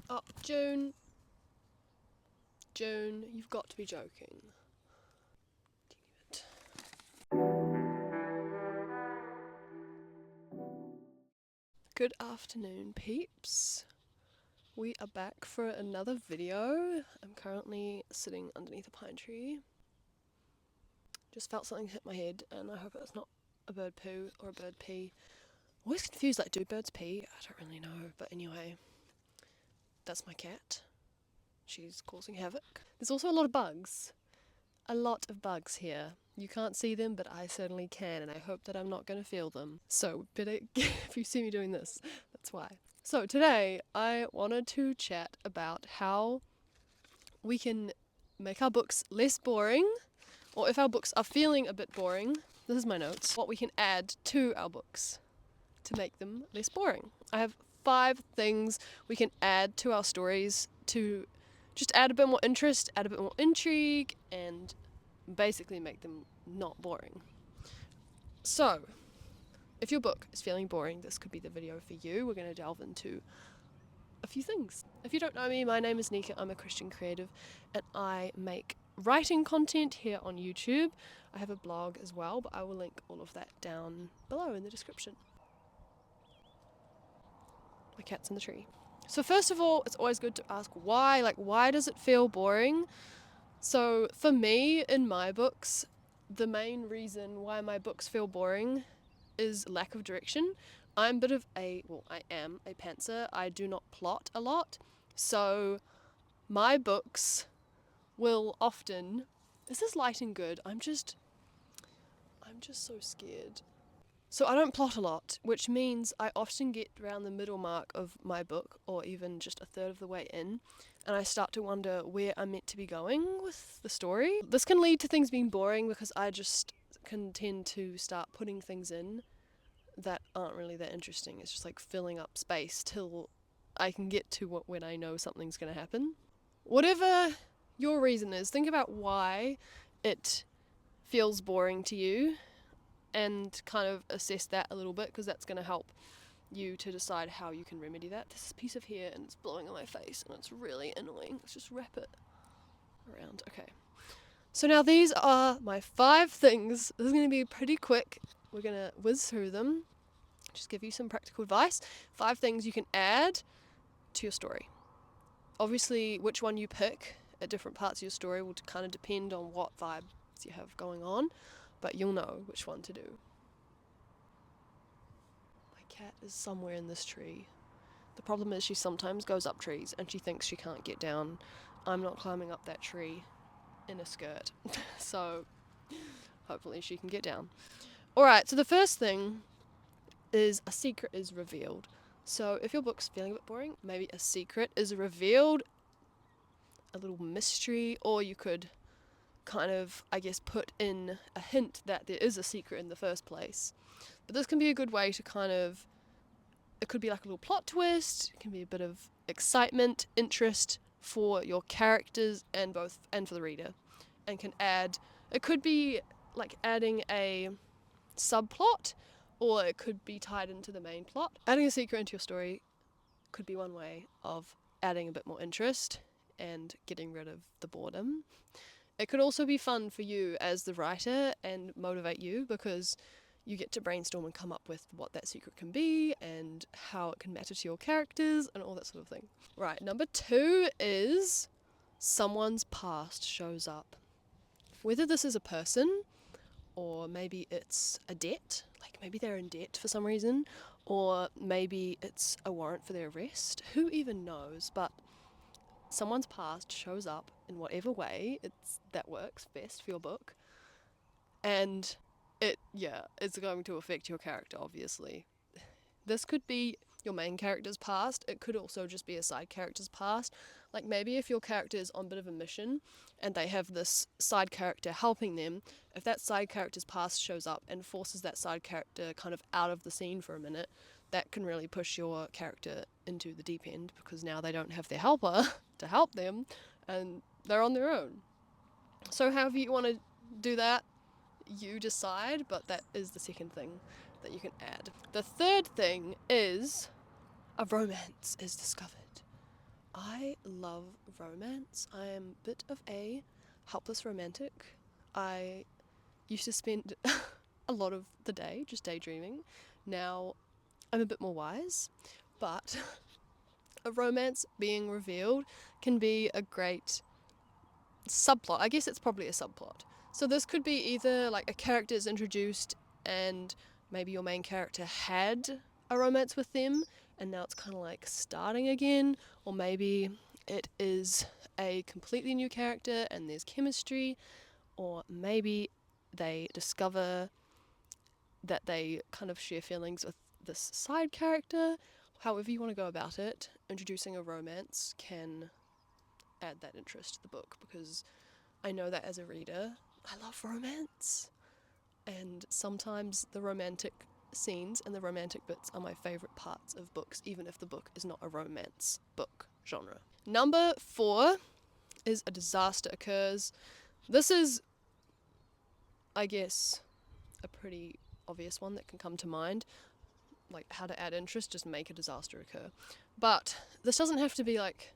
Oh, June. June, you've got to be joking. Good afternoon, peeps. We are back for another video. I'm currently sitting underneath a pine tree. Just felt something hit my head, and I hope it's not a bird poo or a bird pee. I'm always confused, like, do birds pee? I don't really know, but anyway. That's my cat. She's causing havoc. There's also a lot of bugs. A lot of bugs here. You can't see them, but I certainly can, and I hope that I'm not going to feel them. So, better if you see me doing this, that's why. So today, I wanted to chat about how we can make our books less boring, or if our books are feeling a bit boring, this is my notes, what we can add to our books to make them less boring. I have 5 things we can add to our stories to just add a bit more interest, add a bit more intrigue, and basically make them not boring. So, if your book is feeling boring, this could be the video for you. We're going to delve into a few things. If you don't know me, my name is Nika. I'm a Christian creative, and I make writing content here on YouTube. I have a blog as well, but I will link all of that down below in the description. My cat's in the tree. So first of all, it's always good to ask why. Like, why does it feel boring? So for me, in my books, the main reason why my books feel boring is lack of direction. I am a pantser. I do not plot a lot. So my books will often... Is this lighting good? I'm just so scared. So I don't plot a lot, which means I often get around the middle mark of my book, or even just a third of the way in, and I start to wonder where I'm meant to be going with the story. This can lead to things being boring because I just can tend to start putting things in that aren't really that interesting. It's just like filling up space till I can get to when I know something's going to happen. Whatever your reason is, think about why it feels boring to you and kind of assess that a little bit, because that's going to help you to decide how you can remedy that. This is a piece of hair and it's blowing on my face and it's really annoying. Let's just wrap it around. Okay. So now these are my 5 things. This is going to be pretty quick. We're going to whiz through them. Just give you some practical advice. 5 things you can add to your story. Obviously, which one you pick at different parts of your story will kind of depend on what vibes you have going on, but you'll know which one to do. My cat is somewhere in this tree. The problem is she sometimes goes up trees and she thinks she can't get down. I'm not climbing up that tree in a skirt, so hopefully she can get down. Alright, so the first thing is a secret is revealed. So if your book's feeling a bit boring, maybe a secret is revealed, a little mystery, or you could kind of, I guess, put in a hint that there is a secret in the first place. But this can be a good way to kind of, it could be like a little plot twist, it can be a bit of excitement, interest for your characters and for the reader. And can add, it could be like adding a subplot, or it could be tied into the main plot. Adding a secret into your story could be one way of adding a bit more interest and getting rid of the boredom. It could also be fun for you as the writer and motivate you, because you get to brainstorm and come up with what that secret can be and how it can matter to your characters and all that sort of thing. Right, number 2 is someone's past shows up. Whether this is a person, or maybe it's a debt, like maybe they're in debt for some reason, or maybe it's a warrant for their arrest. Who even knows? But someone's past shows up in whatever way that works best for your book, and it's going to affect your character, obviously. This could be your main character's past. It could also just be a side character's past. Like maybe if your character is on a bit of a mission and they have this side character helping them, if that side character's past shows up and forces that side character kind of out of the scene for a minute, that can really push your character into the deep end, because now they don't have their helper to help them and they're on their own. So however you want to do that, you decide, but that is the second thing that you can add. The third thing is a romance is discovered. I love romance. I am a bit of a helpless romantic. I used to spend a lot of the day just daydreaming. Now I'm a bit more wise, but a romance being revealed can be a great subplot. I guess it's probably a subplot. So this could be either like a character is introduced and maybe your main character had a romance with them and now it's kind of like starting again, or maybe it is a completely new character and there's chemistry, or maybe they discover that they kind of share feelings with this side character. However you want to go about it, introducing a romance can add that interest to the book, because I know that as a reader, I love romance. And sometimes the romantic scenes and the romantic bits are my favourite parts of books, even if the book is not a romance book genre. Number 4 is a disaster occurs. This is, I guess, a pretty obvious one that can come to mind. Like how to add interest, just make a disaster occur. But this doesn't have to be like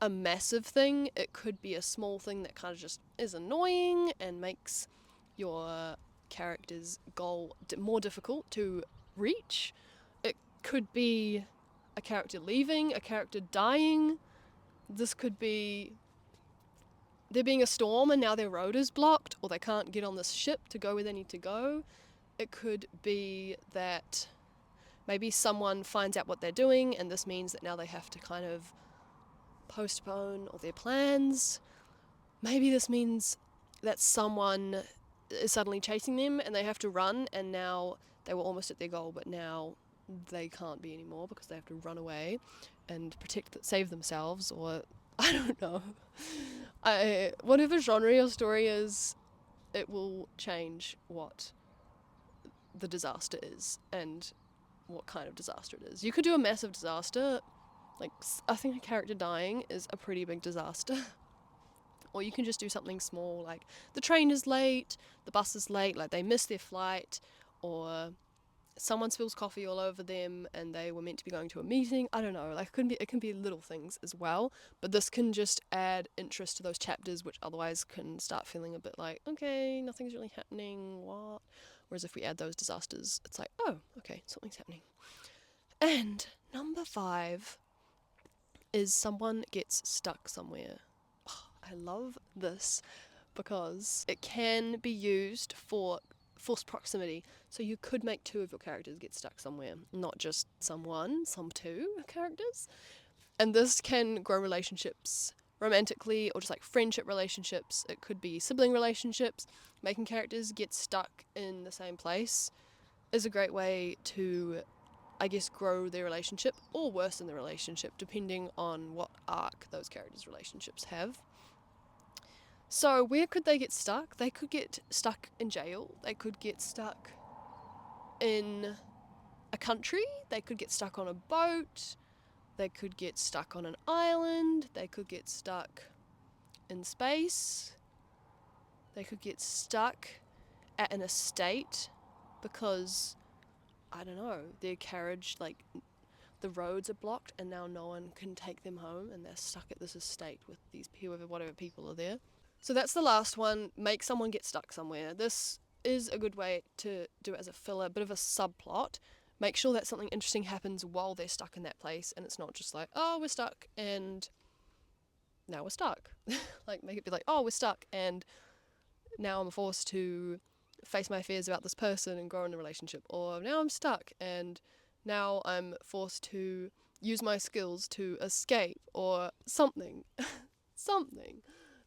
a massive thing. It could be a small thing that kind of just is annoying and makes your character's goal more difficult to reach. It could be a character leaving, a character dying. This could be there being a storm and now their road is blocked, or they can't get on this ship to go where they need to go. It could be that maybe someone finds out what they're doing and this means that now they have to kind of postpone all their plans. Maybe this means that someone is suddenly chasing them and they have to run, and now they were almost at their goal but now they can't be anymore because they have to run away and save themselves, or I don't know. Whatever genre your story is, it will change what the disaster is and what kind of disaster it is. You could do a massive disaster, like I think a character dying is a pretty big disaster. Or you can just do something small, like the train is late, the bus is late, like they missed their flight, or someone spills coffee all over them and they were meant to be going to a meeting. I don't know, like it can be little things as well, but this can just add interest to those chapters, which otherwise can start feeling a bit like, okay, nothing's really happening, what? Whereas if we add those disasters, it's like, oh, okay, something's happening. And number 5 is someone gets stuck somewhere. I love this because it can be used for forced proximity. So you could make 2 of your characters get stuck somewhere, not just some 2 characters. And this can grow relationships romantically or just like friendship relationships. It could be sibling relationships. Making characters get stuck in the same place is a great way to, I guess, grow their relationship or worsen the relationship depending on what arc those characters' relationships have. So where could they get stuck? They could get stuck in jail. They could get stuck in a country. They could get stuck on a boat. They could get stuck on an island. They could get stuck in space. They could get stuck at an estate because, I don't know, their carriage, like the roads are blocked and now no one can take them home and they're stuck at this estate with these whatever people are there. So that's the last one, make someone get stuck somewhere. This is a good way to do it as a filler, a bit of a subplot. Make sure that something interesting happens while they're stuck in that place and it's not just like, oh, we're stuck and now we're stuck. Like make it be like, oh, we're stuck and now I'm forced to face my fears about this person and grow in a relationship. Or now I'm stuck and now I'm forced to use my skills to escape or something. Something.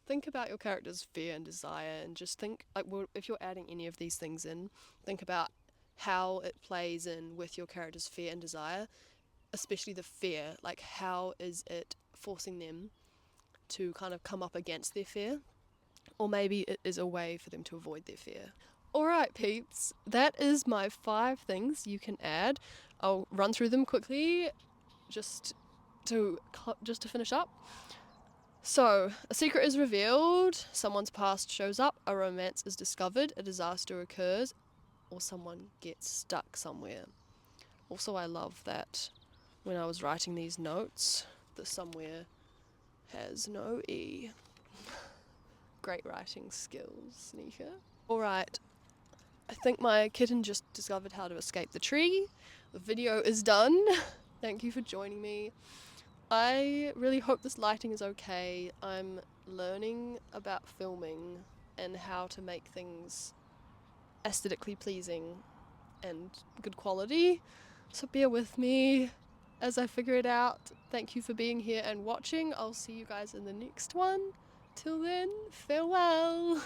Think about your character's fear and desire and just think, like, if you're adding any of these things in, think about how it plays in with your character's fear and desire, especially the fear. Like, how is it forcing them to kind of come up against their fear? Or maybe it is a way for them to avoid their fear. Alright, peeps, that is my 5 things you can add. I'll run through them quickly just to finish up. So, a secret is revealed, someone's past shows up, a romance is discovered, a disaster occurs, or someone gets stuck somewhere. Also, I love that when I was writing these notes, The somewhere has no E. Great writing skills, Nika. Alright, I think my kitten just discovered how to escape the tree. The video is done. Thank you for joining me. I really hope this lighting is okay. I'm learning about filming and how to make things aesthetically pleasing and good quality, so bear with me as I figure it out. Thank you for being here and watching. I'll see you guys in the next one. Till then, farewell!